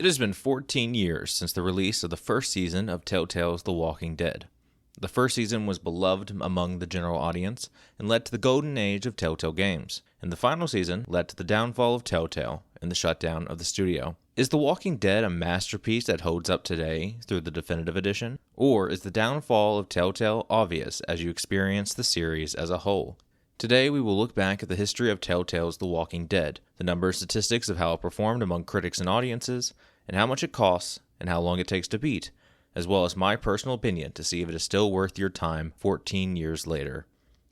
It has been 14 years since the release of the first season of Telltale's The Walking Dead. The first season was beloved among the general audience and led to the golden age of Telltale games, and the final season led to the downfall of Telltale and the shutdown of the studio. Is The Walking Dead a masterpiece that holds up today through the definitive edition, or is the downfall of Telltale obvious as you experience the series as a whole? Today we will look back at the history of Telltale's The Walking Dead, the number and statistics of how it performed among critics and audiences, and how much it costs, and how long it takes to beat, as well as my personal opinion to see if it is still worth your time 14 years later.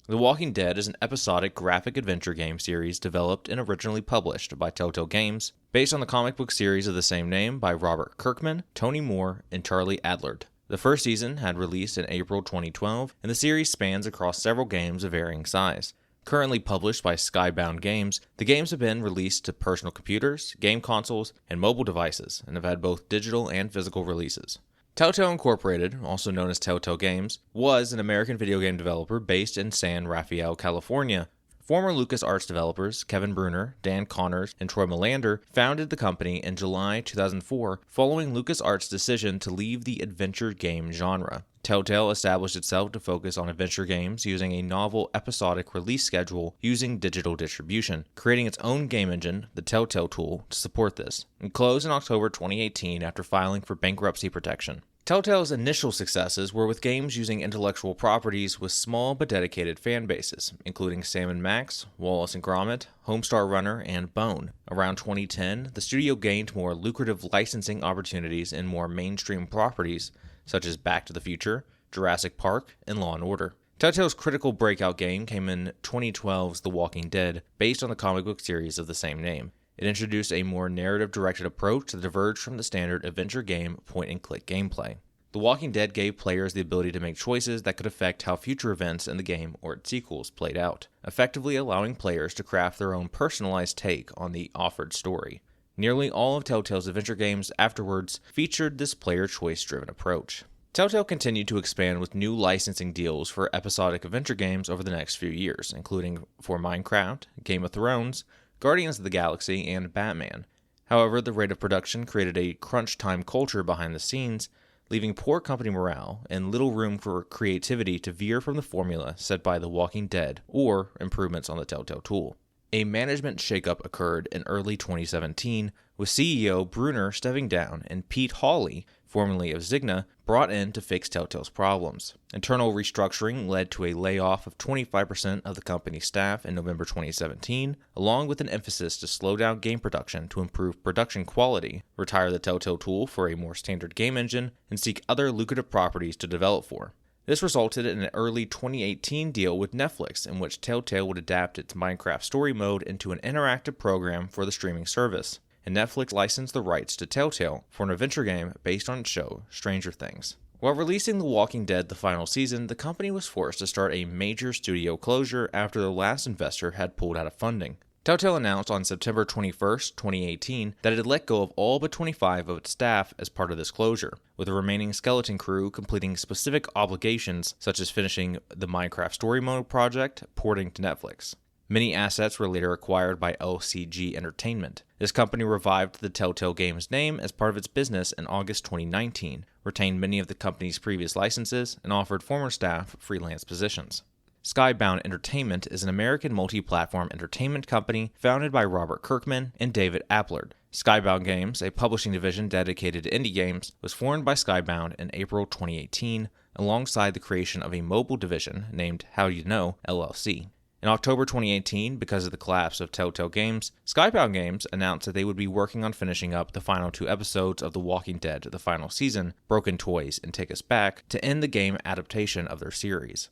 The Walking Dead is an episodic graphic adventure game series developed and originally published by Telltale Games, based on the comic book series of the same name by Robert Kirkman, Tony Moore, and Charlie Adlard. The first season had released in April 2012, and the series spans across several games of varying size. Currently published by Skybound Games, the games have been released to personal computers, game consoles, and mobile devices, and have had both digital and physical releases. Telltale Incorporated, also known as Telltale Games, was an American video game developer based in San Rafael, California. Former LucasArts developers Kevin Bruner, Dan Connors, and Troy Melander founded the company in July 2004 following LucasArts' decision to leave the adventure game genre. Telltale established itself to focus on adventure games using a novel episodic release schedule using digital distribution, creating its own game engine, the Telltale tool, to support this, and closed in October 2018 after filing for bankruptcy protection. Telltale's initial successes were with games using intellectual properties with small but dedicated fan bases, including Sam & Max, Wallace & Gromit, Homestar Runner, and Bone. Around 2010, the studio gained more lucrative licensing opportunities in more mainstream properties, such as Back to the Future, Jurassic Park, and Law & Order. Telltale's critical breakout game came in 2012's The Walking Dead, based on the comic book series of the same name. It introduced a more narrative-directed approach that diverged from the standard adventure game point-and-click gameplay. The Walking Dead gave players the ability to make choices that could affect how future events in the game or its sequels played out, effectively allowing players to craft their own personalized take on the offered story. Nearly all of Telltale's adventure games afterwards featured this player choice-driven approach. Telltale continued to expand with new licensing deals for episodic adventure games over the next few years, including for Minecraft, Game of Thrones, Guardians of the Galaxy, and Batman. However, the rate of production created a crunch time culture behind the scenes, leaving poor company morale and little room for creativity to veer from the formula set by The Walking Dead or improvements on the Telltale tool. A management shakeup occurred in early 2017, with CEO Bruner stepping down and Pete Hawley, formerly of Zynga, brought in to fix Telltale's problems. Internal restructuring led to a layoff of 25% of the company's staff in November 2017, along with an emphasis to slow down game production to improve production quality, retire the Telltale tool for a more standard game engine, and seek other lucrative properties to develop for. This resulted in an early 2018 deal with Netflix in which Telltale would adapt its Minecraft story mode into an interactive program for the streaming service, and Netflix licensed the rights to Telltale for an adventure game based on its show, Stranger Things. While releasing The Walking Dead the final season, the company was forced to start a major studio closure after the last investor had pulled out of funding. Telltale announced on September 21, 2018, that it had let go of all but 25 of its staff as part of this closure, with the remaining skeleton crew completing specific obligations such as finishing the Minecraft Story Mode project, porting to Netflix. Many assets were later acquired by LCG Entertainment. This company revived the Telltale Games name as part of its business in August 2019, retained many of the company's previous licenses, and offered former staff freelance positions. Skybound Entertainment is an American multi-platform entertainment company founded by Robert Kirkman and David Applard. Skybound Games, a publishing division dedicated to indie games, was formed by Skybound in April 2018, alongside the creation of a mobile division named How You Know, LLC. In October 2018, because of the collapse of Telltale Games, Skybound Games announced that they would be working on finishing up the final 2 episodes of The Walking Dead, the final season, Broken Toys and Take Us Back, to end the game adaptation of their series.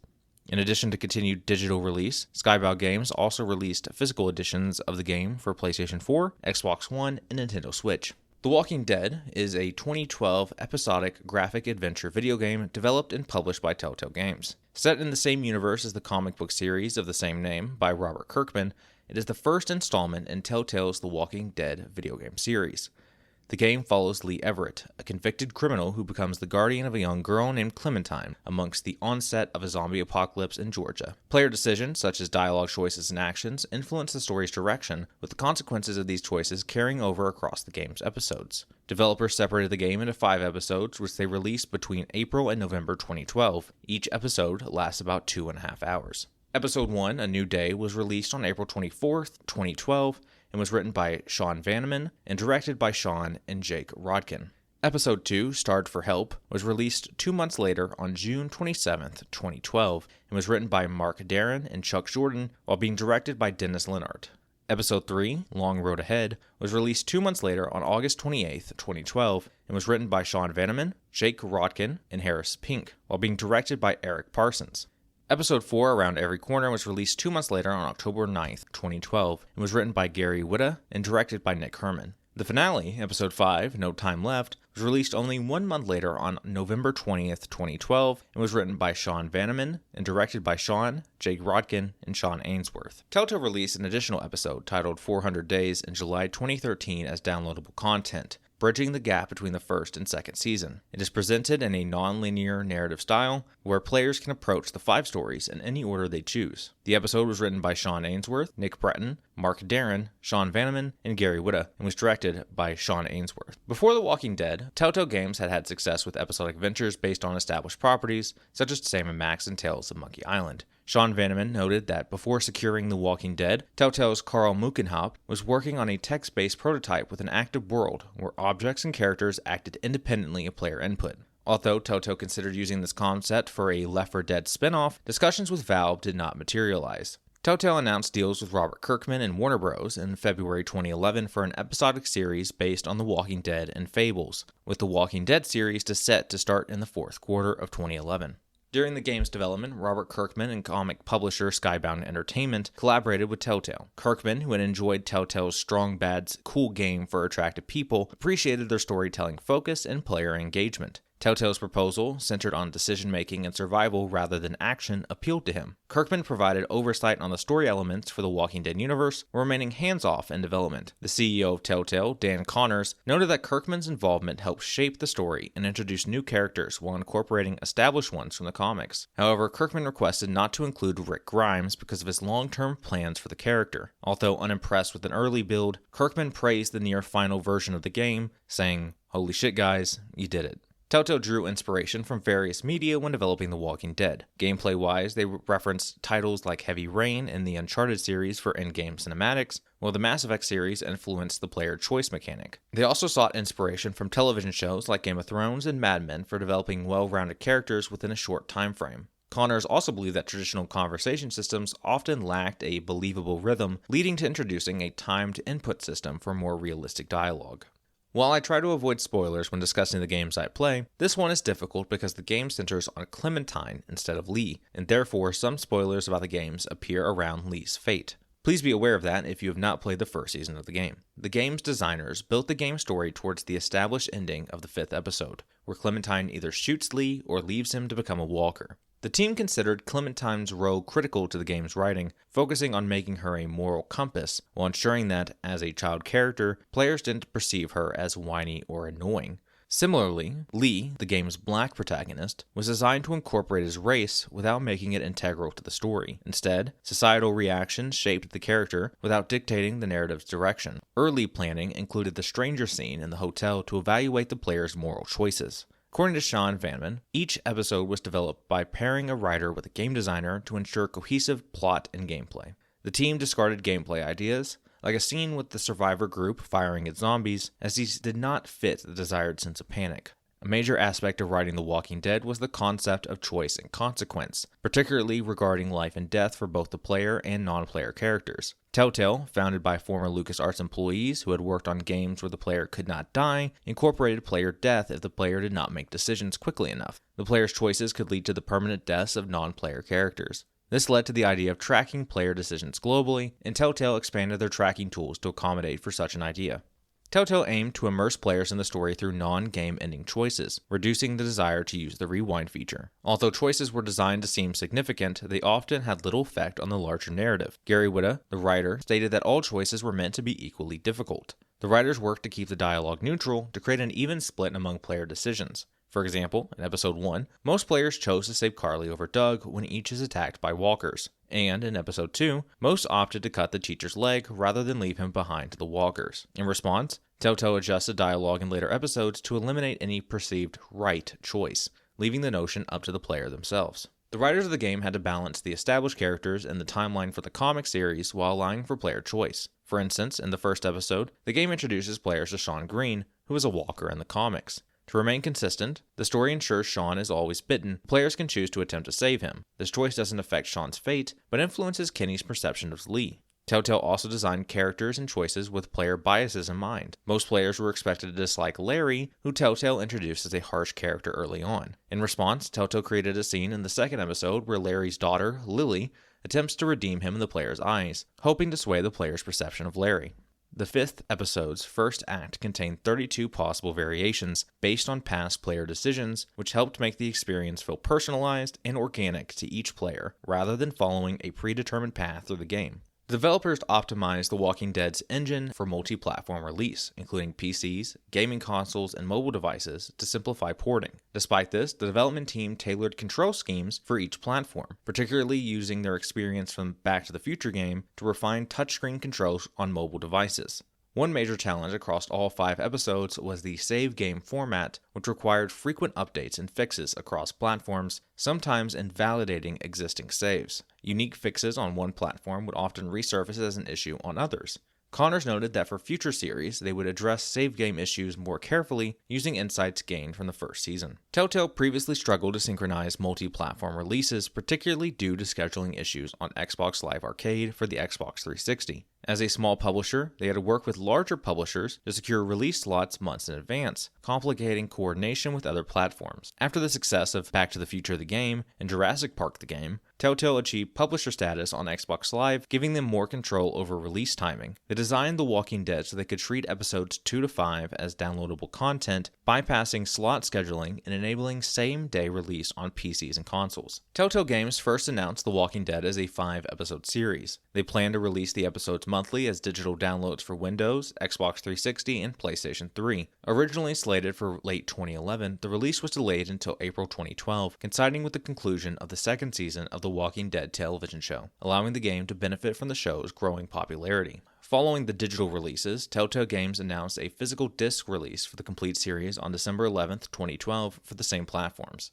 In addition to continued digital release, Skybound Games also released physical editions of the game for PlayStation 4, Xbox One, and Nintendo Switch. The Walking Dead is a 2012 episodic graphic adventure video game developed and published by Telltale Games. Set in the same universe as the comic book series of the same name by Robert Kirkman, it is the first installment in Telltale's The Walking Dead video game series. The game follows Lee Everett, a convicted criminal who becomes the guardian of a young girl named Clementine amongst the onset of a zombie apocalypse in Georgia. Player decisions, such as dialogue choices and actions, influence the story's direction, with the consequences of these choices carrying over across the game's episodes. Developers separated the game into 5 episodes, which they released between April and November 2012. Each episode lasts about 2.5 hours. Episode 1, A New Day, was released on April 24th, 2012, and was written by Sean Vanneman and directed by Sean and Jake Rodkin. Episode 2, Starved for Help, was released 2 months later on June 27th, 2012, and was written by Mark Darren and Chuck Jordan, while being directed by Dennis Lennart. Episode 3, Long Road Ahead, was released 2 months later on August 28th, 2012, and was written by Sean Vanneman, Jake Rodkin, and Harris Pink, while being directed by Eric Parsons. Episode 4, Around Every Corner, was released 2 months later on October 9th, 2012, and was written by Gary Whitta and directed by Nick Herman. The finale, Episode 5, No Time Left, was released only 1 month later on November 20th, 2012, and was written by Sean Vanneman and directed by Sean, Jake Rodkin, and Sean Ainsworth. Telltale released an additional episode titled 400 Days in July 2013 as downloadable content, bridging the gap between the first and second season. It is presented in a non-linear narrative style, where players can approach the 5 stories in any order they choose. The episode was written by Sean Ainsworth, Nick Breton, Mark Darren, Sean Vanneman, and Gary Whitta, and was directed by Sean Ainsworth. Before The Walking Dead, Telltale Games had had success with episodic ventures based on established properties, such as Sam & Max and Tales of Monkey Island. Sean Vanneman noted that before securing The Walking Dead, Telltale's Carl Muckenhaupt was working on a text-based prototype with an active world where objects and characters acted independently of player input. Although Telltale considered using this concept for a Left 4 Dead spin-off, discussions with Valve did not materialize. Telltale announced deals with Robert Kirkman and Warner Bros. In February 2011 for an episodic series based on The Walking Dead and Fables, with The Walking Dead series set to start in the 4th quarter of 2011. During the game's development, Robert Kirkman and comic publisher Skybound Entertainment collaborated with Telltale. Kirkman, who had enjoyed Telltale's Strong Bad's cool game for attractive people, appreciated their storytelling focus and player engagement. Telltale's proposal, centered on decision-making and survival rather than action, appealed to him. Kirkman provided oversight on the story elements for the Walking Dead universe, while remaining hands-off in development. The CEO of Telltale, Dan Connors, noted that Kirkman's involvement helped shape the story and introduce new characters while incorporating established ones from the comics. However, Kirkman requested not to include Rick Grimes because of his long-term plans for the character. Although unimpressed with an early build, Kirkman praised the near-final version of the game, saying, "Holy shit guys, you did it." Telltale drew inspiration from various media when developing The Walking Dead. Gameplay-wise, they referenced titles like Heavy Rain and the Uncharted series for in-game cinematics, while the Mass Effect series influenced the player choice mechanic. They also sought inspiration from television shows like Game of Thrones and Mad Men for developing well-rounded characters within a short time frame. Connors also believed that traditional conversation systems often lacked a believable rhythm, leading to introducing a timed input system for more realistic dialogue. While I try to avoid spoilers when discussing the games I play, this one is difficult because the game centers on Clementine instead of Lee, and therefore some spoilers about the games appear around Lee's fate. Please be aware of that if you have not played the first season of the game. The game's designers built the game story towards the established ending of the 5th episode, where Clementine either shoots Lee or leaves him to become a walker. The team considered Clementine's role critical to the game's writing, focusing on making her a moral compass, while ensuring that, as a child character, players didn't perceive her as whiny or annoying. Similarly, Lee, the game's black protagonist, was designed to incorporate his race without making it integral to the story. Instead, societal reactions shaped the character without dictating the narrative's direction. Early planning included the stranger scene in the hotel to evaluate the player's moral choices. According to Sean Vanneman, each episode was developed by pairing a writer with a game designer to ensure cohesive plot and gameplay. The team discarded gameplay ideas, like a scene with the survivor group firing at zombies, as these did not fit the desired sense of panic. A major aspect of writing The Walking Dead was the concept of choice and consequence, particularly regarding life and death for both the player and non-player characters. Telltale, founded by former LucasArts employees who had worked on games where the player could not die, incorporated player death if the player did not make decisions quickly enough. The player's choices could lead to the permanent deaths of non-player characters. This led to the idea of tracking player decisions globally, and Telltale expanded their tracking tools to accommodate for such an idea. Telltale aimed to immerse players in the story through non-game ending choices, reducing the desire to use the rewind feature. Although choices were designed to seem significant, they often had little effect on the larger narrative. Gary Whitta, the writer, stated that all choices were meant to be equally difficult. The writers worked to keep the dialogue neutral to create an even split among player decisions. For example, in Episode 1, most players chose to save Carly over Doug when each is attacked by walkers. And in Episode 2, most opted to cut the teacher's leg rather than leave him behind to the walkers. In response, Telltale adjusted dialogue in later episodes to eliminate any perceived right choice, leaving the notion up to the player themselves. The writers of the game had to balance the established characters and the timeline for the comic series while allowing for player choice. For instance, in the first episode, the game introduces players to Sean Green, who is a walker in the comics. To remain consistent, the story ensures Sean is always bitten. Players can choose to attempt to save him. This choice doesn't affect Sean's fate, but influences Kenny's perception of Lee. Telltale also designed characters and choices with player biases in mind. Most players were expected to dislike Larry, who Telltale introduced as a harsh character early on. In response, Telltale created a scene in the second episode where Larry's daughter, Lily, attempts to redeem him in the player's eyes, hoping to sway the player's perception of Larry. The fifth episode's first act contained 32 possible variations based on past player decisions, which helped make the experience feel personalized and organic to each player, rather than following a predetermined path through the game. The developers optimized The Walking Dead's engine for multi-platform release, including PCs, gaming consoles, and mobile devices, to simplify porting. Despite this, the development team tailored control schemes for each platform, particularly using their experience from Back to the Future game to refine touchscreen controls on mobile devices. One major challenge across all 5 episodes was the save game format, which required frequent updates and fixes across platforms, sometimes invalidating existing saves. Unique fixes on one platform would often resurface as an issue on others. Connors noted that for future series, they would address save game issues more carefully using insights gained from the first season. Telltale previously struggled to synchronize multi-platform releases, particularly due to scheduling issues on Xbox Live Arcade for the Xbox 360. As a small publisher, they had to work with larger publishers to secure release slots months in advance, complicating coordination with other platforms. After the success of Back to the Future the game and Jurassic Park the game, Telltale achieved publisher status on Xbox Live, giving them more control over release timing. They designed The Walking Dead so they could treat episodes 2 to 5 as downloadable content, bypassing slot scheduling and enabling same-day release on PCs and consoles. Telltale Games first announced The Walking Dead as a 5-episode series. They planned to release the episodes monthly as digital downloads for Windows, Xbox 360, and PlayStation 3. Originally slated for late 2011, the release was delayed until April 2012, coinciding with the conclusion of the second season of The Walking Dead television show, allowing the game to benefit from the show's growing popularity. Following the digital releases, Telltale Games announced a physical disc release for the complete series on December 11, 2012 for the same platforms.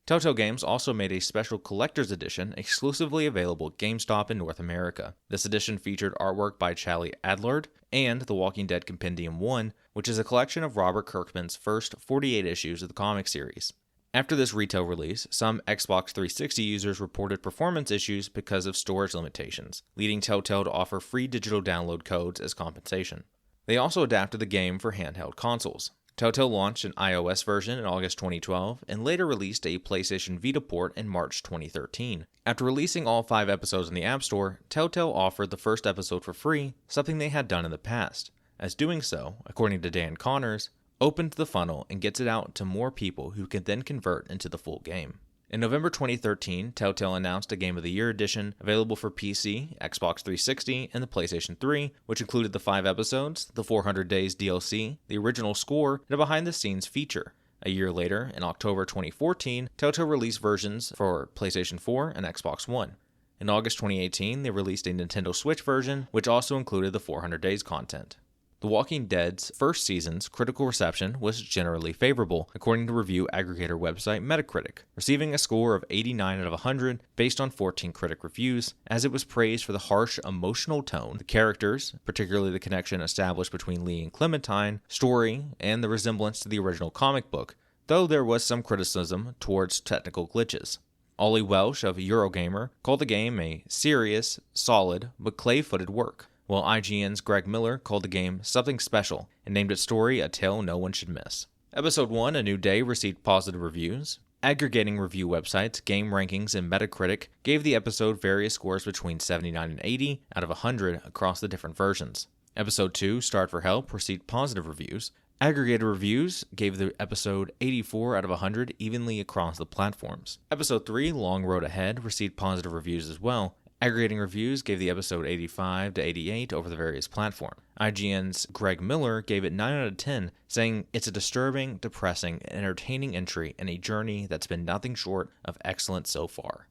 Telltale Games also made a special collector's edition exclusively available at GameStop in North America. This edition featured artwork by Charlie Adlard and The Walking Dead Compendium 1, which is a collection of Robert Kirkman's first 48 issues of the comic series. After this retail release, some Xbox 360 users reported performance issues because of storage limitations, leading Telltale to offer free digital download codes as compensation. They also adapted the game for handheld consoles. Telltale launched an iOS version in August 2012 and later released a PlayStation Vita port in March 2013. After releasing all 5 episodes in the App Store, Telltale offered the first episode for free, something they had done in the past, as doing so, according to Dan Connors, opens the funnel and gets it out to more people who can then convert into the full game. In November 2013, Telltale announced a Game of the Year edition available for PC, Xbox 360, and the PlayStation 3, which included the 5 episodes, the 400 Days DLC, the original score, and a behind-the-scenes feature. A year later, in October 2014, Telltale released versions for PlayStation 4 and Xbox One. In August 2018, they released a Nintendo Switch version, which also included the 400 Days content. The Walking Dead's first season's critical reception was generally favorable, according to review aggregator website Metacritic, receiving a score of 89 out of 100 based on 14 critic reviews, as it was praised for the harsh, emotional tone, the characters, particularly the connection established between Lee and Clementine, story, and the resemblance to the original comic book, though there was some criticism towards technical glitches. Ollie Welsh of Eurogamer called the game a serious, solid, but clay-footed work, while IGN's Greg Miller called the game something special and named its story a tale no one should miss. Episode 1, A New Day, received positive reviews. Aggregating review websites Game Rankings and Metacritic gave the episode various scores between 79 and 80 out of 100 across the different versions. Episode 2, Starved for Help, received positive reviews. Aggregator reviews gave the episode 84 out of 100 evenly across the platforms. Episode 3, Long Road Ahead, received positive reviews as well. Aggregating reviews gave the episode 85 to 88 over the various platforms. IGN's Greg Miller gave it 9 out of 10, saying it's a disturbing, depressing, and entertaining entry in a journey that's been nothing short of excellent so far.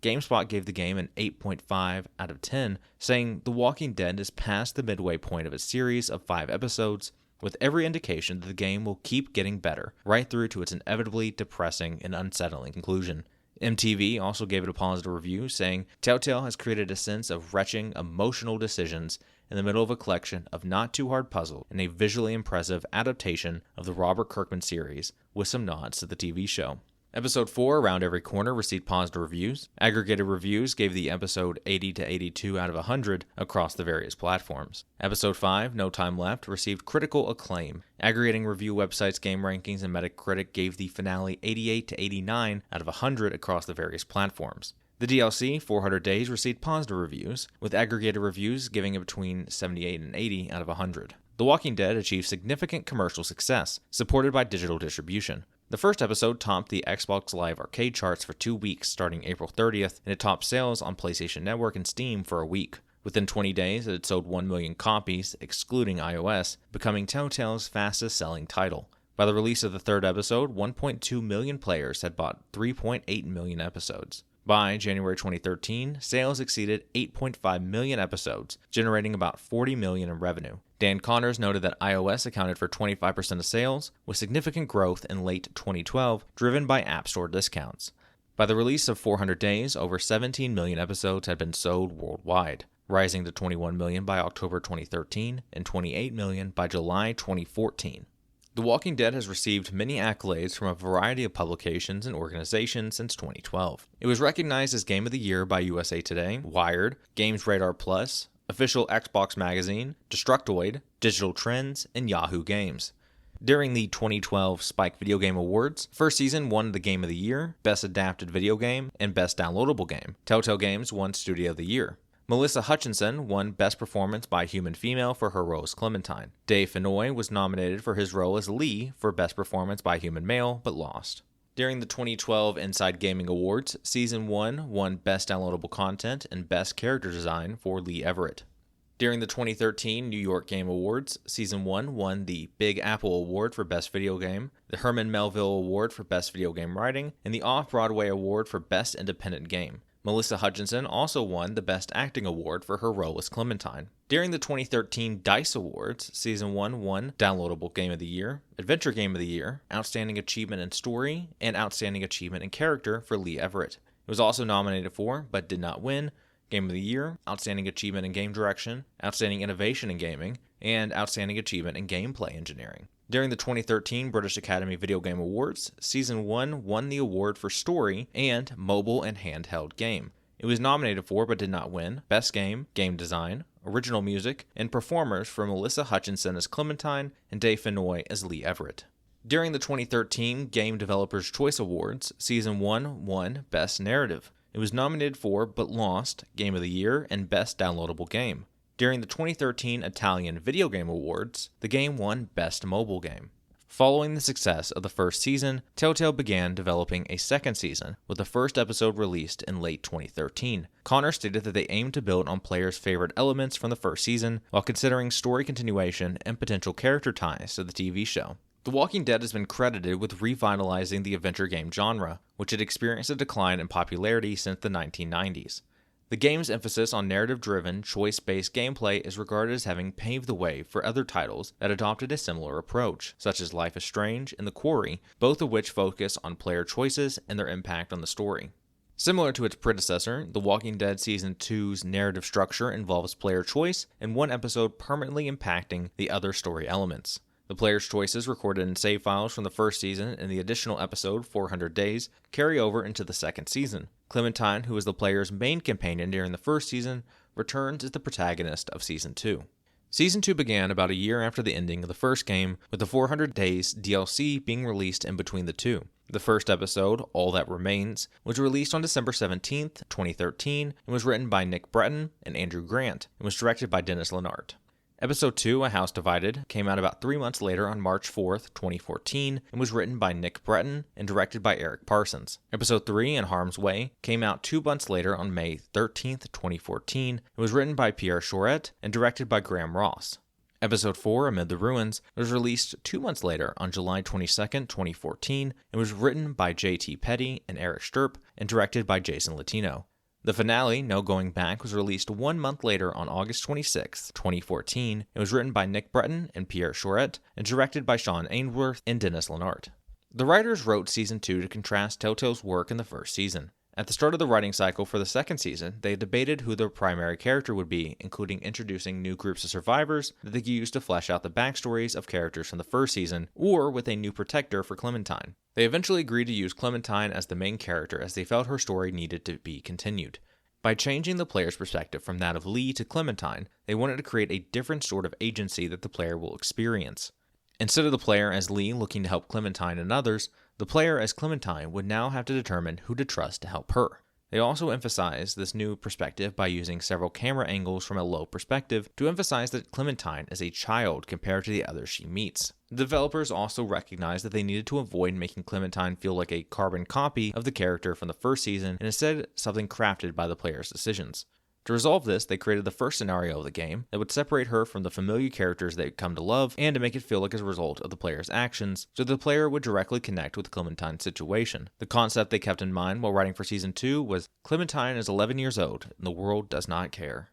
GameSpot gave the game an 8.5 out of 10, saying The Walking Dead is past the midway point of a series of 5 episodes, with every indication that the game will keep getting better, right through to its inevitably depressing and unsettling conclusion. MTV also gave it a positive review, saying Telltale has created a sense of retching, emotional decisions in the middle of a collection of not-too-hard puzzles and a visually impressive adaptation of the Robert Kirkman series with some nods to the TV show. Episode 4, Around Every Corner, received positive reviews. Aggregated reviews gave the episode 80 to 82 out of 100 across the various platforms. Episode 5, No Time Left, received critical acclaim. Aggregating review websites Game Rankings and Metacritic gave the finale 88 to 89 out of 100 across the various platforms. The DLC, 400 Days, received positive reviews, with aggregated reviews giving it between 78 and 80 out of 100. The Walking Dead achieved significant commercial success, supported by digital distribution. The first episode topped the Xbox Live Arcade charts for 2 weeks starting April 30th, and it topped sales on PlayStation Network and Steam for a week. Within 20 days, it had sold 1 million copies, excluding iOS, becoming Telltale's fastest-selling title. By the release of the third episode, 1.2 million players had bought 3.8 million episodes. By January 2013, sales exceeded 8.5 million episodes, generating about $40 million in revenue. Dan Connors noted that iOS accounted for 25% of sales, with significant growth in late 2012 driven by App Store discounts. By the release of 400 Days, over 17 million episodes had been sold worldwide, rising to 21 million by October 2013 and 28 million by July 2014. The Walking Dead has received many accolades from a variety of publications and organizations since 2012. It was recognized as Game of the Year by USA Today, Wired, Games Radar Plus, Official Xbox Magazine, Destructoid, Digital Trends, and Yahoo Games. During the 2012 Spike Video Game Awards, first season won the Game of the Year, Best Adapted Video Game, and Best Downloadable Game. Telltale Games won Studio of the Year. Melissa Hutchinson won Best Performance by Human Female for her role as Clementine. Dave Fennoy was nominated for his role as Lee for Best Performance by Human Male, but lost. During the 2012 Inside Gaming Awards, Season 1 won Best Downloadable Content and Best Character Design for Lee Everett. During the 2013 New York Game Awards, Season 1 won the Big Apple Award for Best Video Game, the Herman Melville Award for Best Video Game Writing, and the Off-Broadway Award for Best Independent Game. Melissa Hutchinson also won the Best Acting Award for her role as Clementine. During the 2013 DICE Awards, Season 1 won Downloadable Game of the Year, Adventure Game of the Year, Outstanding Achievement in Story, and Outstanding Achievement in Character for Lee Everett. It was also nominated for, but did not win, Game of the Year, Outstanding Achievement in Game Direction, Outstanding Innovation in Gaming, and Outstanding Achievement in Gameplay Engineering. During the 2013 British Academy Video Game Awards, Season 1 won the award for Story and Mobile and Handheld Game. It was nominated for, but did not win, Best Game, Game Design, Original Music, and Performers for Melissa Hutchinson as Clementine and Dave Fennoy as Lee Everett. During the 2013 Game Developers' Choice Awards, Season 1 won Best Narrative. It was nominated for, but lost, Game of the Year and Best Downloadable Game. During the 2013 Italian Video Game Awards, the game won Best Mobile Game. Following the success of the first season, Telltale began developing a second season, with the first episode released in late 2013. Connor stated that they aimed to build on players' favorite elements from the first season, while considering story continuation and potential character ties to the TV show. The Walking Dead has been credited with revitalizing the adventure game genre, which had experienced a decline in popularity since the 1990s. The game's emphasis on narrative-driven, choice-based gameplay is regarded as having paved the way for other titles that adopted a similar approach, such as Life is Strange and The Quarry, both of which focus on player choices and their impact on the story. Similar to its predecessor, The Walking Dead Season 2's narrative structure involves player choice and one episode permanently impacting the other story elements. The player's choices recorded in save files from the first season and the additional episode 400 Days carry over into the second season. Clementine, who was the player's main companion during the first season, returns as the protagonist of Season 2. Season 2 began about a year after the ending of the first game, with the 400 Days DLC being released in between the two. The first episode, All That Remains, was released on December 17, 2013, and was written by Nick Breton and Andrew Grant, and was directed by Dennis Lennart. Episode 2, A House Divided, came out about 3 months later on March 4th, 2014, and was written by Nick Breton and directed by Eric Parsons. Episode 3, In Harm's Way, came out 2 months later on May 13th, 2014, and was written by Pierre Choret and directed by Graham Ross. Episode 4, Amid the Ruins, was released 2 months later on July 22nd, 2014, and was written by J.T. Petty and Eric Sturp and directed by Jason Latino. The finale, No Going Back, was released 1 month later on August 26, 2014, and was written by Nick Breton and Pierre Choret and directed by Sean Ainsworth and Dennis Lennart. The writers wrote Season 2 to contrast Telltale's work in the first season. At the start of the writing cycle for the second season, they debated who their primary character would be, including introducing new groups of survivors that they could use to flesh out the backstories of characters from the first season, or with a new protector for Clementine. They eventually agreed to use Clementine as the main character as they felt her story needed to be continued. By changing the player's perspective from that of Lee to Clementine, they wanted to create a different sort of agency that the player will experience. Instead of the player as Lee looking to help Clementine and others, the player as Clementine would now have to determine who to trust to help her. They also emphasized this new perspective by using several camera angles from a low perspective to emphasize that Clementine is a child compared to the others she meets. The developers also recognized that they needed to avoid making Clementine feel like a carbon copy of the character from the first season and instead something crafted by the player's decisions. To resolve this, they created the first scenario of the game that would separate her from the familiar characters they'd come to love and to make it feel like a result of the player's actions, so the player would directly connect with Clementine's situation. The concept they kept in mind while writing for Season 2 was Clementine is 11 years old and the world does not care.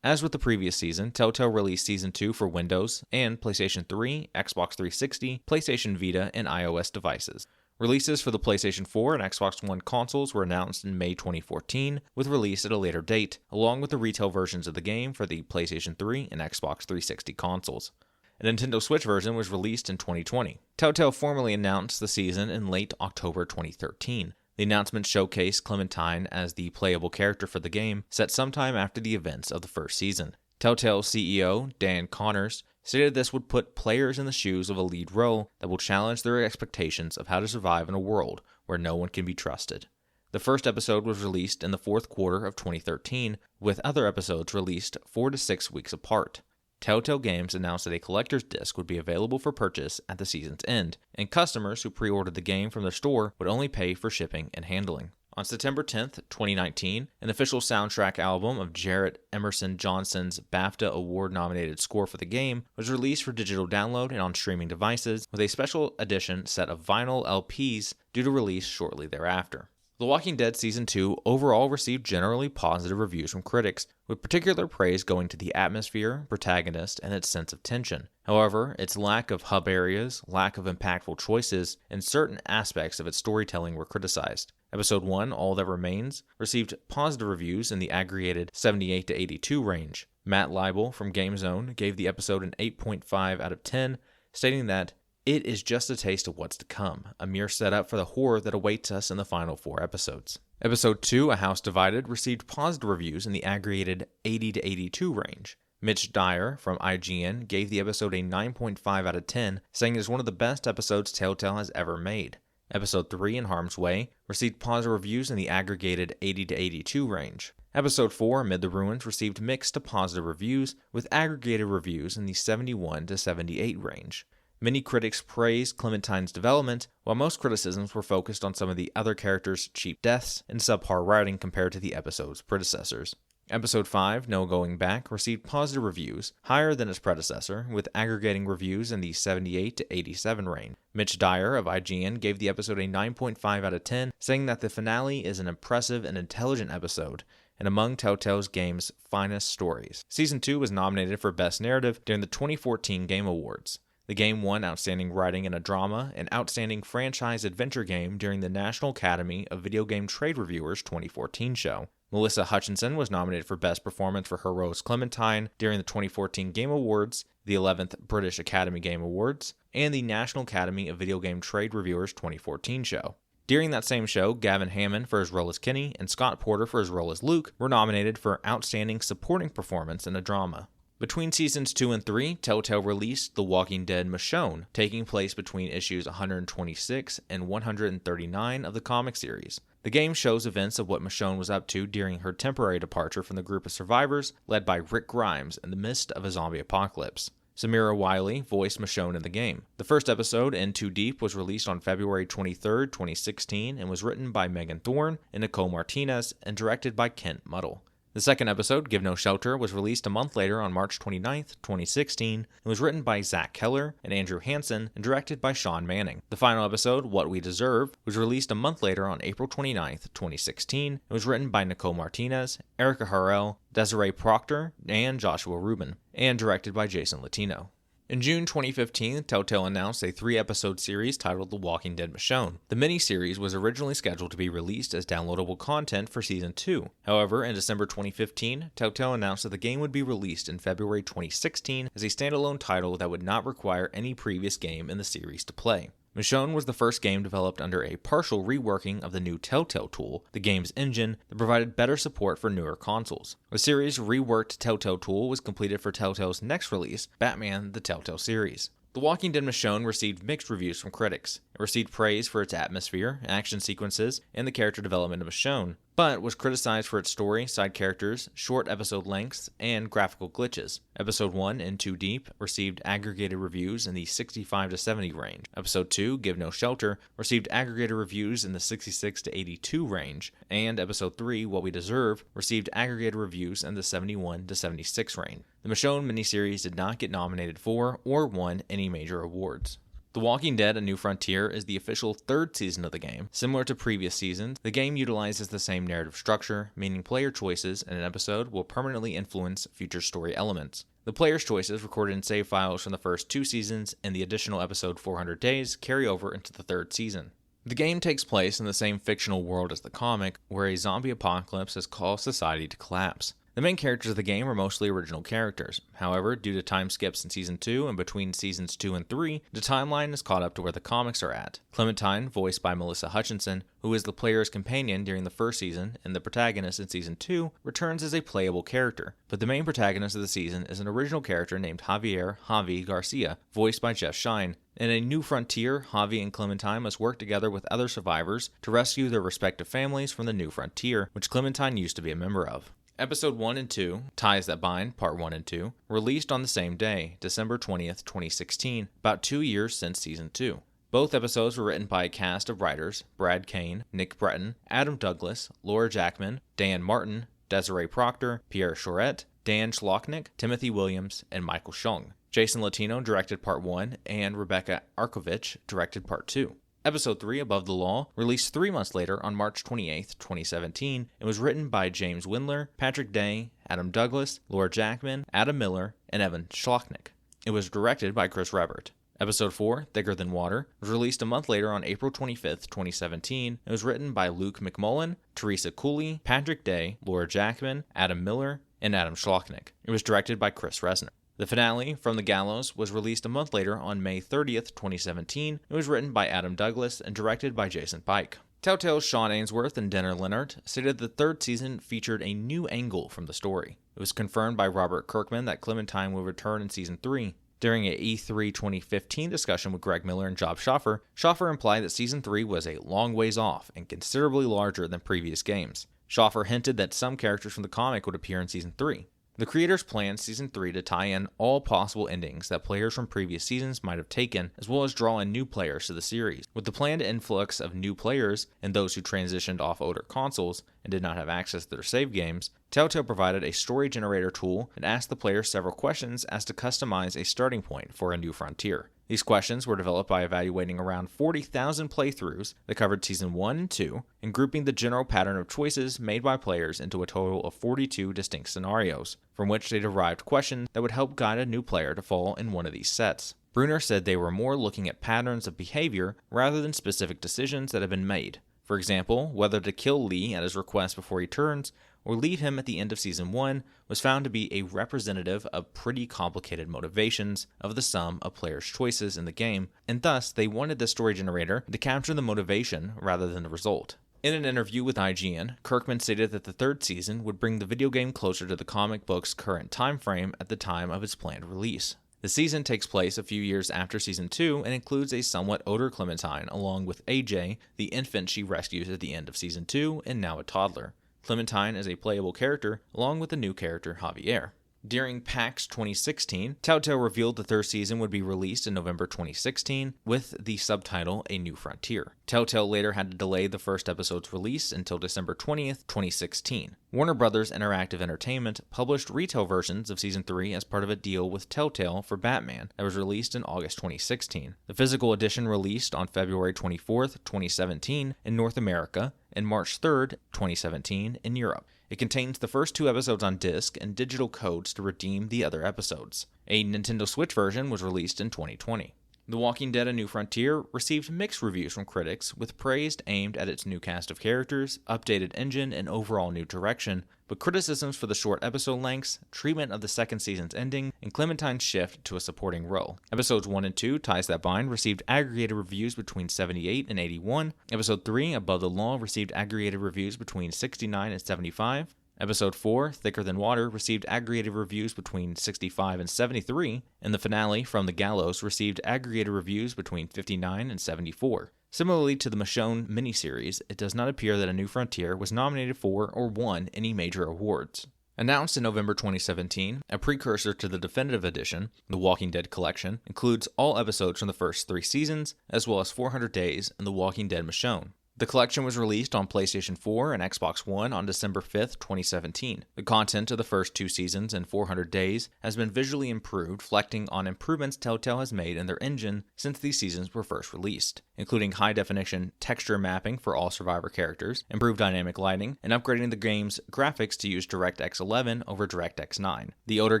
As with the previous season, Telltale released Season 2 for Windows and PlayStation 3, Xbox 360, PlayStation Vita, and iOS devices. Releases for the PlayStation 4 and Xbox One consoles were announced in May 2014, with release at a later date, along with the retail versions of the game for the PlayStation 3 and Xbox 360 consoles. A Nintendo Switch version was released in 2020. Telltale formally announced the season in late October 2013. The announcement showcased Clementine as the playable character for the game, set sometime after the events of the first season. Telltale CEO Dan Connors stated this would put players in the shoes of a lead role that will challenge their expectations of how to survive in a world where no one can be trusted. The first episode was released in the fourth quarter of 2013, with other episodes released 4 to 6 weeks apart. Telltale Games announced that a collector's disc would be available for purchase at the season's end, and customers who pre-ordered the game from their store would only pay for shipping and handling. On September 10th, 2019, an official soundtrack album of Jarrett Emerson Johnson's BAFTA Award-nominated score for the game was released for digital download and on streaming devices, with a special edition set of vinyl LPs due to release shortly thereafter. The Walking Dead Season 2 overall received generally positive reviews from critics, with particular praise going to the atmosphere, protagonist, and its sense of tension. However, its lack of hub areas, lack of impactful choices, and certain aspects of its storytelling were criticized. Episode 1, All That Remains, received positive reviews in the aggregated 78 to 82 range. Matt Leibel from GameZone gave the episode an 8.5 out of 10, stating that it is just a taste of what's to come, a mere setup for the horror that awaits us in the final 4 episodes. Episode 2, A House Divided, received positive reviews in the aggregated 80 to 82 range. Mitch Dyer from IGN gave the episode a 9.5 out of 10, saying it is one of the best episodes Telltale has ever made. Episode 3, In Harm's Way, received positive reviews in the aggregated 80 to 82 range. Episode 4, Amid the Ruins, received mixed to positive reviews, with aggregated reviews in the 71 to 78 range. Many critics praised Clementine's development, while most criticisms were focused on some of the other characters' cheap deaths and subpar writing compared to the episode's predecessors. Episode 5, No Going Back, received positive reviews, higher than its predecessor, with aggregating reviews in the 78 to 87 range. Mitch Dyer of IGN gave the episode a 9.5 out of 10, saying that the finale is an impressive and intelligent episode, and among Telltale's game's finest stories. Season 2 was nominated for Best Narrative during the 2014 Game Awards. The game won Outstanding Writing in a Drama and Outstanding Franchise Adventure Game during the National Academy of Video Game Trade Reviewers 2014 show. Melissa Hutchinson was nominated for Best Performance for her role as Clementine during the 2014 Game Awards, the 11th British Academy Game Awards, and the National Academy of Video Game Trade Reviewers 2014 show. During that same show, Gavin Hammond for his role as Kenny and Scott Porter for his role as Luke were nominated for Outstanding Supporting Performance in a Drama. Between Seasons 2 and 3, Telltale released The Walking Dead Michonne, taking place between issues 126 and 139 of the comic series. The game shows events of what Michonne was up to during her temporary departure from the group of survivors led by Rick Grimes in the midst of a zombie apocalypse. Samira Wiley voiced Michonne in the game. The first episode, In Too Deep, was released on February 23, 2016, and was written by Megan Thorne and Nicole Martinez and directed by Kent Muddle. The second episode, Give No Shelter, was released a month later on March 29, 2016, and was written by Zach Keller and Andrew Hansen and directed by Sean Manning. The final episode, What We Deserve, was released a month later on April 29, 2016, and was written by Nicole Martinez, Erica Harrell, Desiree Proctor, and Joshua Rubin, and directed by Jason Latino. In June 2015, Telltale announced a 3-episode series titled The Walking Dead Michonne. The miniseries was originally scheduled to be released as downloadable content for Season 2. However, in December 2015, Telltale announced that the game would be released in February 2016 as a standalone title that would not require any previous game in the series to play. Michonne was the first game developed under a partial reworking of the new Telltale tool, the game's engine, that provided better support for newer consoles. The series' reworked Telltale tool was completed for Telltale's next release, Batman: The Telltale Series. The Walking Dead Michonne received mixed reviews from critics. It received praise for its atmosphere, action sequences, and the character development of Michonne, but was criticized for its story, side characters, short episode lengths, and graphical glitches. Episode 1, In Too Deep, received aggregated reviews in the 65 to 70 range. Episode 2, Give No Shelter, received aggregated reviews in the 66 to 82 range, and Episode 3, What We Deserve, received aggregated reviews in the 71 to 76 range. The Michonne miniseries did not get nominated for or won any major awards. The Walking Dead: A New Frontier is the official third season of the game. Similar to previous seasons, the game utilizes the same narrative structure, meaning player choices in an episode will permanently influence future story elements. The player's choices recorded in save files from the first 2 seasons and the additional episode 400 Days carry over into the third season. The game takes place in the same fictional world as the comic, where a zombie apocalypse has caused society to collapse. The main characters of the game are mostly original characters. However, due to time skips in Season 2 and between Seasons 2 and 3, the timeline is caught up to where the comics are at. Clementine, voiced by Melissa Hutchinson, who is the player's companion during the first season and the protagonist in Season 2, returns as a playable character. But the main protagonist of the season is an original character named Javi Garcia, voiced by Jeff Shine. In A New Frontier, Javi and Clementine must work together with other survivors to rescue their respective families from the New Frontier, which Clementine used to be a member of. Episode 1 and 2, Ties That Bind, Part 1 and 2, released on the same day, December 20th, 2016, about 2 years since Season 2. Both episodes were written by a cast of writers: Brad Kane, Nick Breton, Adam Douglas, Laura Jackman, Dan Martin, Desiree Proctor, Pierre Choret, Dan Schlocknick, Timothy Williams, and Michael Shung. Jason Latino directed Part 1, and Rebecca Arkovich directed Part 2. Episode 3, Above the Law, released 3 months later on March 28, 2017, and was written by James Windler, Patrick Day, Adam Douglas, Laura Jackman, Adam Miller, and Evan Schlocknick. It was directed by Chris Rebert. Episode 4, Thicker Than Water, was released a month later on April 25, 2017, and was written by Luke McMullen, Teresa Cooley, Patrick Day, Laura Jackman, Adam Miller, and Adam Schlocknick. It was directed by Chris Resner. The finale, From the Gallows, was released a month later on May 30th, 2017. It was written by Adam Douglas and directed by Jason Pike. Telltale's Sean Ainsworth and Denner Leonard stated the third season featured a new angle from the story. It was confirmed by Robert Kirkman that Clementine will return in Season 3. During a E3 2015 discussion with Greg Miller and Job Schaffer, Schaffer implied that Season 3 was a long ways off and considerably larger than previous games. Schaffer hinted that some characters from the comic would appear in Season 3. The creators planned Season 3 to tie in all possible endings that players from previous seasons might have taken, as well as draw in new players to the series. With the planned influx of new players and those who transitioned off older consoles and did not have access to their save games, Telltale provided a story generator tool and asked the players several questions as to customize a starting point for A New Frontier. These questions were developed by evaluating around 40,000 playthroughs that covered Season 1 and 2 and grouping the general pattern of choices made by players into a total of 42 distinct scenarios, from which they derived questions that would help guide a new player to fall in one of these sets. Bruner said they were more looking at patterns of behavior rather than specific decisions that have been made. For example, whether to kill Lee at his request before he turns, or leave him at the end of Season 1, was found to be a representative of pretty complicated motivations of the sum of players' choices in the game, and thus they wanted the story generator to capture the motivation rather than the result. In an interview with IGN, Kirkman stated that the third season would bring the video game closer to the comic book's current time frame at the time of its planned release. The season takes place a few years after Season 2 and includes a somewhat older Clementine along with AJ, the infant she rescues at the end of Season 2 and now a toddler. Clementine is a playable character along with the new character Javier. During PAX 2016, Telltale revealed the third season would be released in November 2016 with the subtitle A New Frontier. Telltale later had to delay the first episode's release until December 20th, 2016. Warner Bros. Interactive Entertainment published retail versions of Season 3 as part of a deal with Telltale for Batman that was released in August 2016. The physical edition released on February 24th, 2017 in North America and March 3rd, 2017 in Europe. It contains the first 2 episodes on disc and digital codes to redeem the other episodes. A Nintendo Switch version was released in 2020. The Walking Dead: A New Frontier received mixed reviews from critics, with praise aimed at its new cast of characters, updated engine, and overall new direction, but criticisms for the short episode lengths, treatment of the second season's ending, and Clementine's shift to a supporting role. Episodes 1 and 2, Ties That Bind, received aggregated reviews between 78 and 81. Episode 3, Above the Law, received aggregated reviews between 69 and 75. Episode 4, Thicker Than Water, received aggregated reviews between 65 and 73, and the finale, From the Gallows, received aggregated reviews between 59 and 74. Similarly to the Michonne miniseries, it does not appear that A New Frontier was nominated for or won any major awards. Announced in November 2017, a precursor to the definitive edition, The Walking Dead Collection, includes all episodes from the first 3 seasons, as well as 400 Days and The Walking Dead Michonne. The collection was released on PlayStation 4 and Xbox One on December 5th, 2017. The content of the first 2 seasons and 400 Days has been visually improved, reflecting on improvements Telltale has made in their engine since these seasons were first released, including high-definition texture mapping for all survivor characters, improved dynamic lighting, and upgrading the game's graphics to use DirectX 11 over DirectX 9. The older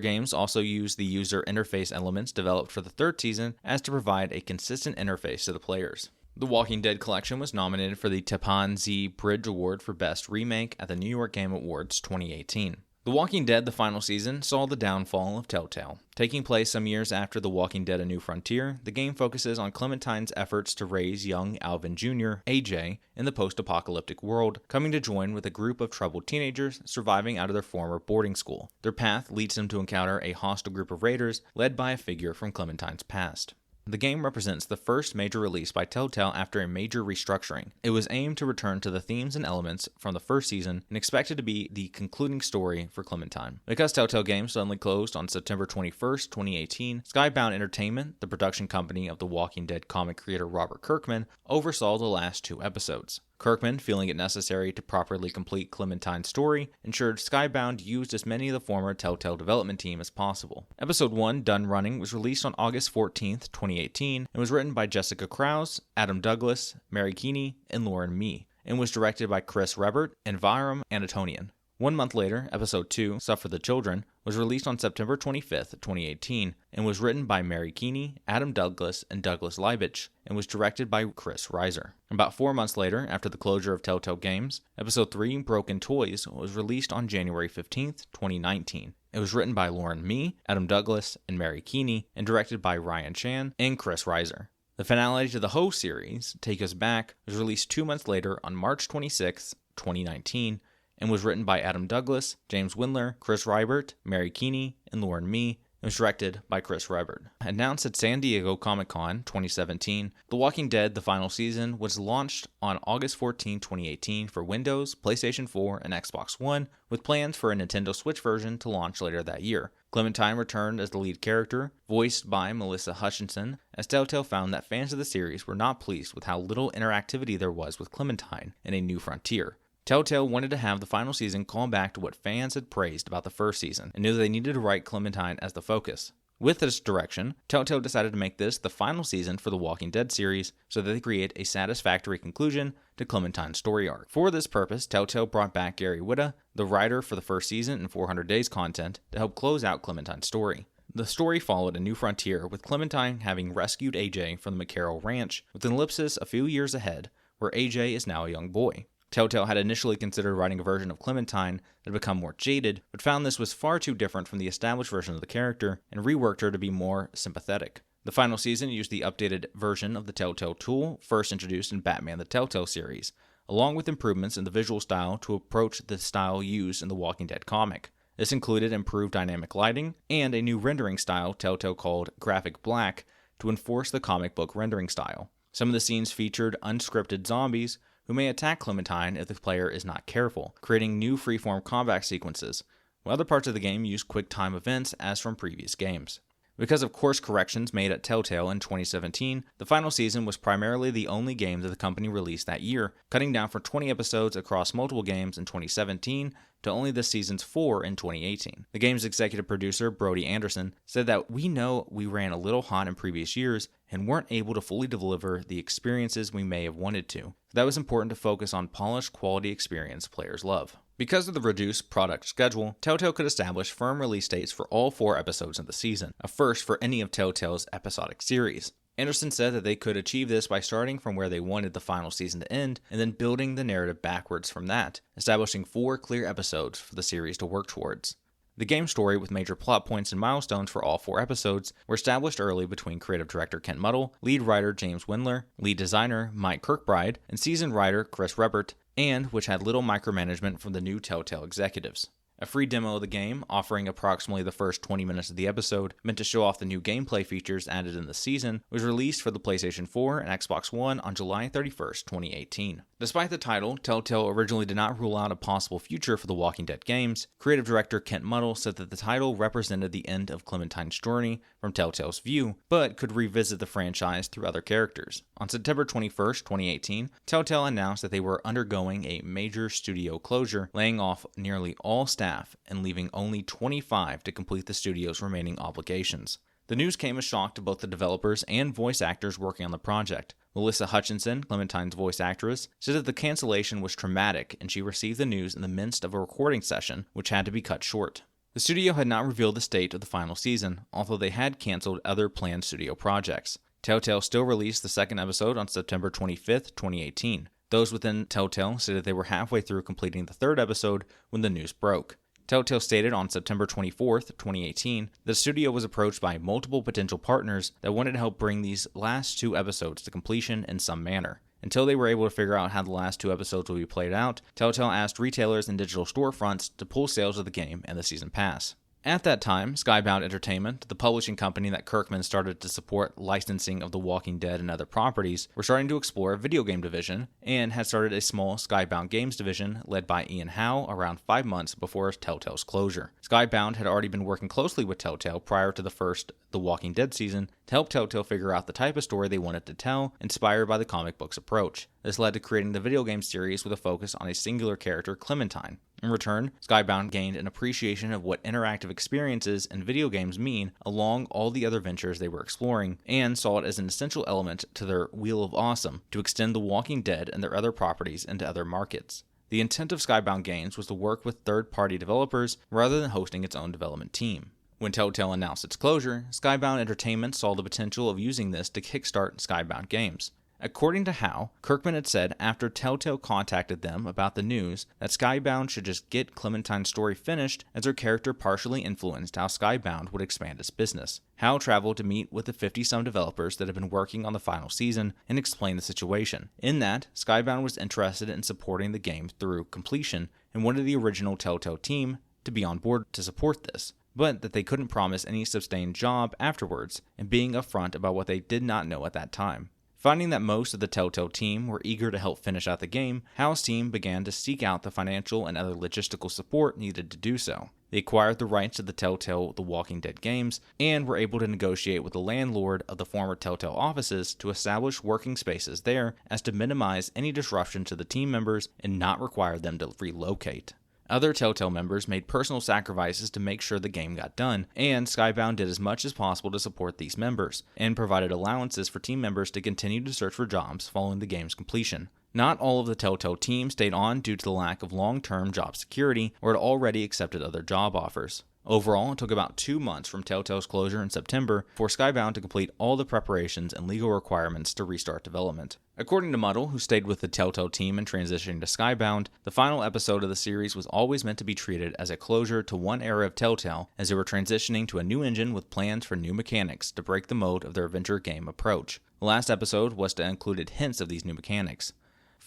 games also use the user interface elements developed for the third season as to provide a consistent interface to the players. The Walking Dead Collection was nominated for the Tapan Z Bridge Award for Best Remake at the New York Game Awards 2018. The Walking Dead: The Final Season saw the downfall of Telltale. Taking place some years after The Walking Dead: A New Frontier, the game focuses on Clementine's efforts to raise young Alvin Jr., AJ, in the post-apocalyptic world, coming to join with a group of troubled teenagers surviving out of their former boarding school. Their path leads them to encounter a hostile group of raiders led by a figure from Clementine's past. The game represents the first major release by Telltale after a major restructuring. It was aimed to return to the themes and elements from the first season and expected to be the concluding story for Clementine. Because Telltale Games suddenly closed on September 21st, 2018, Skybound Entertainment, the production company of The Walking Dead comic creator Robert Kirkman, oversaw the last 2 episodes. Kirkman, feeling it necessary to properly complete Clementine's story, ensured Skybound used as many of the former Telltale development team as possible. Episode 1, Done Running, was released on August 14th, 2018, and was written by Jessica Krause, Adam Douglas, Mary Keeney, and Lauren Mee, and was directed by Chris Rebert and Viram Anatonian. 1 month later, Episode 2, Suffer the Children, was released on September 25th, 2018, and was written by Mary Keeney, Adam Douglas, and Douglas Leibich, and was directed by Chris Reiser. About 4 months later, after the closure of Telltale Games, Episode 3, Broken Toys, was released on January 15th, 2019. It was written by Lauren Mee, Adam Douglas, and Mary Keeney, and directed by Ryan Chan and Chris Reiser. The finale to the Ho series, Take Us Back, was released 2 months later on March 26th, 2019, and was written by Adam Douglas, James Windler, Chris Reibert, Mary Keeney, and Lauren Mee, and was directed by Chris Rebert. Announced at San Diego Comic-Con 2017, The Walking Dead: The Final Season was launched on August 14, 2018 for Windows, PlayStation 4, and Xbox One, with plans for a Nintendo Switch version to launch later that year. Clementine returned as the lead character, voiced by Melissa Hutchinson, as Telltale found that fans of the series were not pleased with how little interactivity there was with Clementine in A New Frontier. Telltale wanted to have the final season call back to what fans had praised about the first season, and knew they needed to write Clementine as the focus. With this direction, Telltale decided to make this the final season for the Walking Dead series, so that they create a satisfactory conclusion to Clementine's story arc. For this purpose, Telltale brought back Gary Whitta, the writer for the first season and 400 Days content, to help close out Clementine's story. The story followed A New Frontier, with Clementine having rescued AJ from the McCarroll Ranch, with an ellipsis a few years ahead, where AJ is now a young boy. Telltale had initially considered writing a version of Clementine that had become more jaded, but found this was far too different from the established version of the character, and reworked her to be more sympathetic. The final season used the updated version of the Telltale tool, first introduced in Batman the Telltale series, along with improvements in the visual style to approach the style used in the Walking Dead comic. This included improved dynamic lighting and a new rendering style Telltale called Graphic Black to enforce the comic book rendering style. Some of the scenes featured unscripted zombies who may attack Clementine if the player is not careful, creating new freeform combat sequences, while other parts of the game use quick-time events as from previous games. Because of course corrections made at Telltale in 2017, the final season was primarily the only game that the company released that year, cutting down from 20 episodes across multiple games in 2017 to only this season's 4 in 2018. The game's executive producer, Brody Anderson, said that we know we ran a little hot in previous years and weren't able to fully deliver the experiences we may have wanted to. That was important to focus on polished quality experience players love. Because of the reduced product schedule, Telltale could establish firm release dates for all 4 episodes of the season, a first for any of Telltale's episodic series. Anderson said that they could achieve this by starting from where they wanted the final season to end, and then building the narrative backwards from that, establishing 4 clear episodes for the series to work towards. The game's story, with major plot points and milestones for all 4 episodes, were established early between creative director Kent Muddle, lead writer James Windler, lead designer Mike Kirkbride, and seasoned writer Chris Rebert, and which had little micromanagement from the new Telltale executives. A free demo of the game, offering approximately the first 20 minutes of the episode, meant to show off the new gameplay features added in the season, was released for the PlayStation 4 and Xbox One on July 31st, 2018. Despite the title, Telltale originally did not rule out a possible future for the Walking Dead games. Creative director Kent Muddle said that the title represented the end of Clementine's journey from Telltale's view, but could revisit the franchise through other characters. On September 21st, 2018, Telltale announced that they were undergoing a major studio closure, laying off nearly all staff and leaving only 25 to complete the studio's remaining obligations. The news came as shock to both the developers and voice actors working on the project. Melissa Hutchinson, Clementine's voice actress, said that the cancellation was traumatic and she received the news in the midst of a recording session, which had to be cut short. The studio had not revealed the state of the final season, although they had canceled other planned studio projects. Telltale still released the second episode on September 25th, 2018. Those within Telltale said that they were halfway through completing the third episode when the news broke. Telltale stated on September 24th, 2018, the studio was approached by multiple potential partners that wanted to help bring these last 2 episodes to completion in some manner. Until they were able to figure out how the last 2 episodes will be played out, Telltale asked retailers and digital storefronts to pull sales of the game and the season pass. At that time, Skybound Entertainment, the publishing company that Kirkman started to support licensing of The Walking Dead and other properties, were starting to explore a video game division and had started a small Skybound Games division led by Ian Howe around 5 months before Telltale's closure. Skybound had already been working closely with Telltale prior to the first The Walking Dead season to help Telltale figure out the type of story they wanted to tell, inspired by the comic book's approach. This led to creating the video game series with a focus on a singular character, Clementine. In return, Skybound gained an appreciation of what interactive experiences and video games mean along all the other ventures they were exploring, and saw it as an essential element to their Wheel of Awesome to extend The Walking Dead and their other properties into other markets. The intent of Skybound Games was to work with third-party developers rather than hosting its own development team. When Telltale announced its closure, Skybound Entertainment saw the potential of using this to kickstart Skybound Games. According to Howe, Kirkman had said after Telltale contacted them about the news that Skybound should just get Clementine's story finished, as her character partially influenced how Skybound would expand its business. Howe traveled to meet with the 50-some developers that had been working on the final season and explain the situation. In that, Skybound was interested in supporting the game through completion and wanted the original Telltale team to be on board to support this, but that they couldn't promise any sustained job afterwards, and being upfront about what they did not know at that time. Finding that most of the Telltale team were eager to help finish out the game, Howe's team began to seek out the financial and other logistical support needed to do so. They acquired the rights to the Telltale The Walking Dead games, and were able to negotiate with the landlord of the former Telltale offices to establish working spaces there as to minimize any disruption to the team members and not require them to relocate. Other Telltale members made personal sacrifices to make sure the game got done, and Skybound did as much as possible to support these members, and provided allowances for team members to continue to search for jobs following the game's completion. Not all of the Telltale team stayed on due to the lack of long-term job security or had already accepted other job offers. Overall, it took about 2 months from Telltale's closure in September for Skybound to complete all the preparations and legal requirements to restart development. According to Muddle, who stayed with the Telltale team and transitioning to Skybound, the final episode of the series was always meant to be treated as a closure to one era of Telltale, as they were transitioning to a new engine with plans for new mechanics to break the mold of their adventure game approach. The last episode was to include hints of these new mechanics.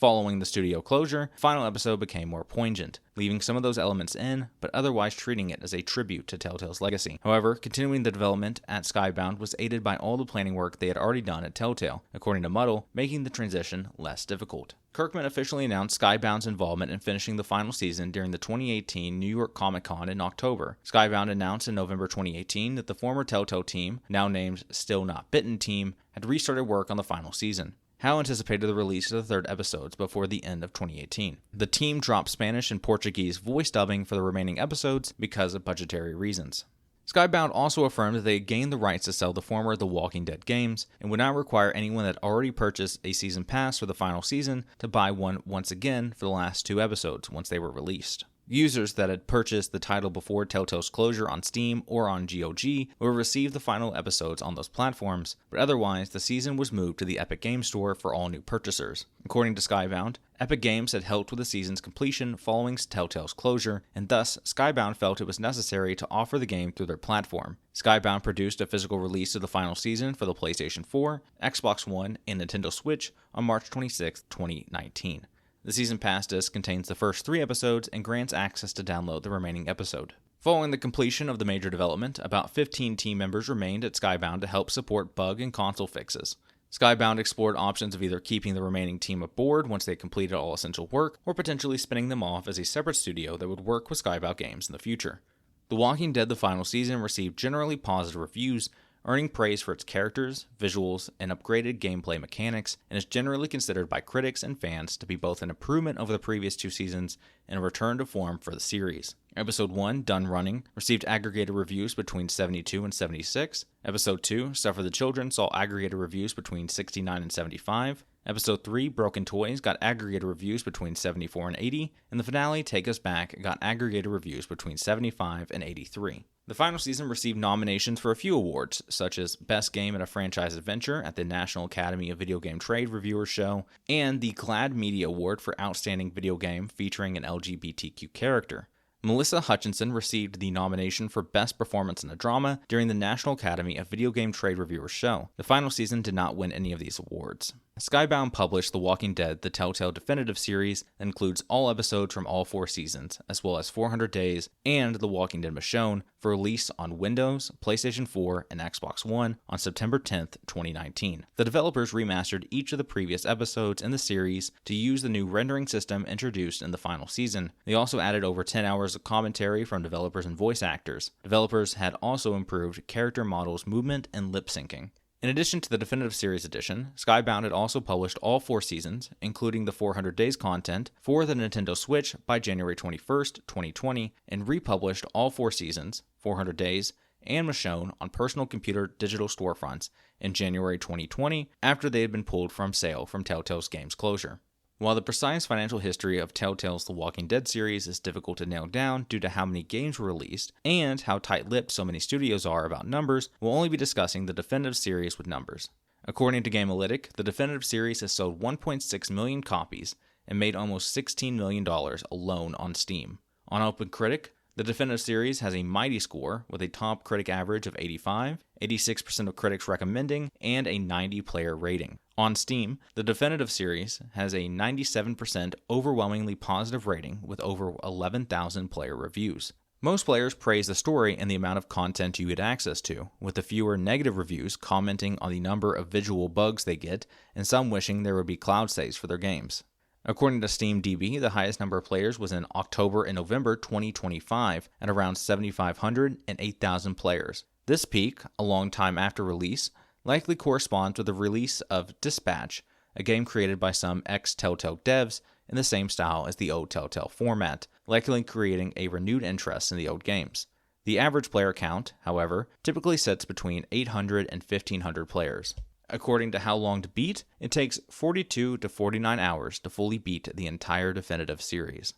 Following the studio closure, the final episode became more poignant, leaving some of those elements in, but otherwise treating it as a tribute to Telltale's legacy. However, continuing the development at Skybound was aided by all the planning work they had already done at Telltale, according to Muddle, making the transition less difficult. Kirkman officially announced Skybound's involvement in finishing the final season during the 2018 New York Comic Con in October. Skybound announced in November 2018 that the former Telltale team, now named Still Not Bitten team, had restarted work on the final season. Hal anticipated the release of the third episodes before the end of 2018. The team dropped Spanish and Portuguese voice dubbing for the remaining episodes because of budgetary reasons. Skybound also affirmed that they had gained the rights to sell the former The Walking Dead games and would not require anyone that already purchased a season pass for the final season to buy one once again for the last 2 episodes once they were released. Users that had purchased the title before Telltale's closure on Steam or on GOG will receive the final episodes on those platforms, but otherwise the season was moved to the Epic Games Store for all new purchasers. According to Skybound, Epic Games had helped with the season's completion following Telltale's closure, and thus Skybound felt it was necessary to offer the game through their platform. Skybound produced a physical release of the final season for the PlayStation 4, Xbox One, and Nintendo Switch on March 26, 2019. The Season Pass disc contains the first 3 episodes and grants access to download the remaining episode. Following the completion of the major development, about 15 team members remained at Skybound to help support bug and console fixes. Skybound explored options of either keeping the remaining team aboard once they completed all essential work, or potentially spinning them off as a separate studio that would work with Skybound games in the future. The Walking Dead: The Final Season received generally positive reviews, earning praise for its characters, visuals, and upgraded gameplay mechanics, and is generally considered by critics and fans to be both an improvement over the previous 2 seasons and a return to form for the series. Episode 1, Done Running, received aggregated reviews between 72 and 76. Episode 2, Suffer the Children, saw aggregated reviews between 69 and 75. Episode 3, Broken Toys, got aggregated reviews between 74 and 80, and the finale, Take Us Back, got aggregated reviews between 75 and 83. The final season received nominations for a few awards, such as Best Game in a Franchise Adventure at the National Academy of Video Game Trade Reviewers Show, and the GLAAD Media Award for Outstanding Video Game featuring an LGBTQ character. Melissa Hutchinson received the nomination for Best Performance in a Drama during the National Academy of Video Game Trade Reviewers Show. The final season did not win any of these awards. Skybound published The Walking Dead: The Telltale Definitive Series that includes all episodes from all 4 seasons, as well as 400 Days and The Walking Dead Michonne, for release on Windows, PlayStation 4, and Xbox One on September 10th, 2019. The developers remastered each of the previous episodes in the series to use the new rendering system introduced in the final season. They also added over 10 hours of commentary from developers and voice actors. Developers had also improved character models' movement and lip syncing. In addition to the Definitive Series edition, Skybound had also published all 4 seasons, including the 400 Days content, for the Nintendo Switch by January 21st, 2020, and republished all 4 seasons, 400 Days, and Michonne on personal computer digital storefronts in January 2020 after they had been pulled from sale from Telltale's games closure. While the precise financial history of Telltale's The Walking Dead series is difficult to nail down due to how many games were released and how tight-lipped so many studios are about numbers, we'll only be discussing the Definitive Series with numbers. According to Gamealytic, the Definitive Series has sold 1.6 million copies and made almost $16 million alone on Steam. On OpenCritic, the Definitive Series has a mighty score with a top critic average of 85, 86% of critics recommending, and a 90 player rating. On Steam, the Definitive Series has a 97% overwhelmingly positive rating with over 11,000 player reviews. Most players praise the story and the amount of content you get access to, with the fewer negative reviews commenting on the number of visual bugs they get, and some wishing there would be cloud saves for their games. According to SteamDB, the highest number of players was in October and November 2025 at around 7,500 and 8,000 players. This peak, a long time after release, likely corresponds with the release of Dispatch, a game created by some ex-Telltale devs in the same style as the old Telltale format, likely creating a renewed interest in the old games. The average player count, however, typically sits between 800 and 1,500 players. According to How Long to Beat, it takes 42 to 49 hours to fully beat the entire Definitive Series.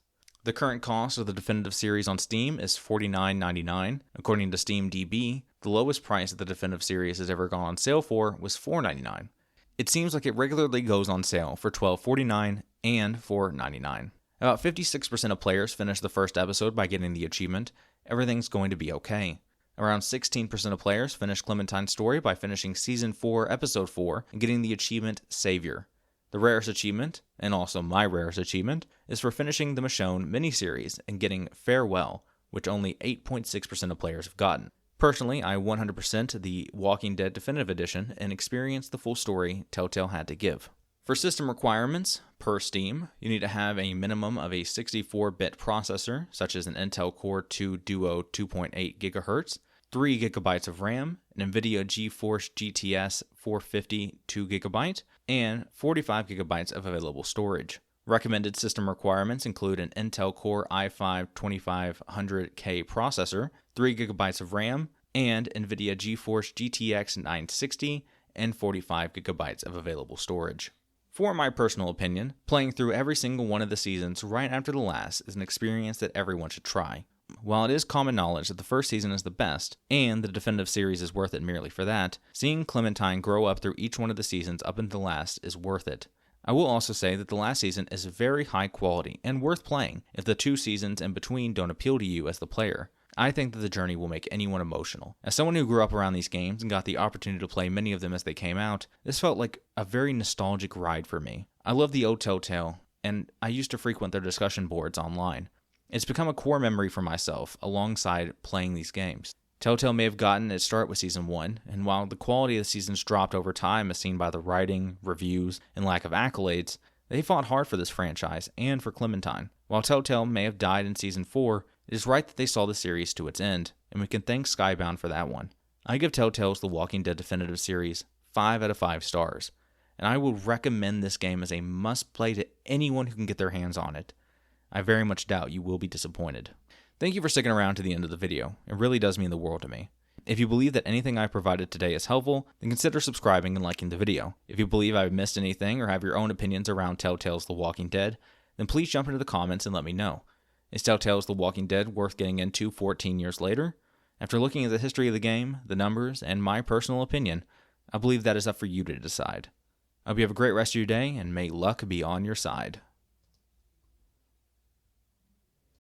The current cost of the Definitive Series on Steam is $49.99. According to SteamDB, the lowest price that the Definitive Series has ever gone on sale for was $4.99. It seems like it regularly goes on sale for $12.49 and $4.99. About 56% of players finish the first episode by getting the achievement, "Everything's going to be okay." Around 16% of players finish Clementine's story by finishing Season 4, Episode 4, and getting the achievement Savior. The rarest achievement, and also my rarest achievement, is for finishing the Michonne miniseries and getting Farewell, which only 8.6% of players have gotten. Personally, I 100% the Walking Dead Definitive Edition and experienced the full story Telltale had to give. For system requirements, per Steam, you need to have a minimum of a 64-bit processor, such as an Intel Core 2 Duo 2.8 GHz, 3 GB of RAM, an NVIDIA GeForce GTS 450 2 GB, and 45 GB of available storage. Recommended system requirements include an Intel Core i5-2500K processor, 3 GB of RAM, and NVIDIA GeForce GTX 960, and 45 GB of available storage. For my personal opinion, playing through every single one of the seasons right after the last is an experience that everyone should try. While it is common knowledge that the first season is the best, and the definitive series is worth it merely for that, seeing Clementine grow up through each one of the seasons up until the last is worth it. I will also say that the last season is very high quality and worth playing if the 2 seasons in between don't appeal to you as the player. I think that the journey will make anyone emotional. As someone who grew up around these games and got the opportunity to play many of them as they came out, this felt like a very nostalgic ride for me. I love the old Telltale, and I used to frequent their discussion boards online. It's become a core memory for myself alongside playing these games. Telltale may have gotten its start with Season 1, and while the quality of the seasons dropped over time as seen by the writing, reviews, and lack of accolades, they fought hard for this franchise and for Clementine. While Telltale may have died in Season 4, it is right that they saw the series to its end, and we can thank Skybound for that one. I give Telltale's The Walking Dead Definitive Series 5 out of 5 stars, and I will recommend this game as a must-play to anyone who can get their hands on it. I very much doubt you will be disappointed. Thank you for sticking around to the end of the video. It really does mean the world to me. If you believe that anything I provided today is helpful, then consider subscribing and liking the video. If you believe I've missed anything or have your own opinions around Telltale's The Walking Dead, then please jump into the comments and let me know. Is Telltale's The Walking Dead worth getting into 14 years later? After looking at the history of the game, the numbers, and my personal opinion, I believe that is up for you to decide. I hope you have a great rest of your day, and may luck be on your side.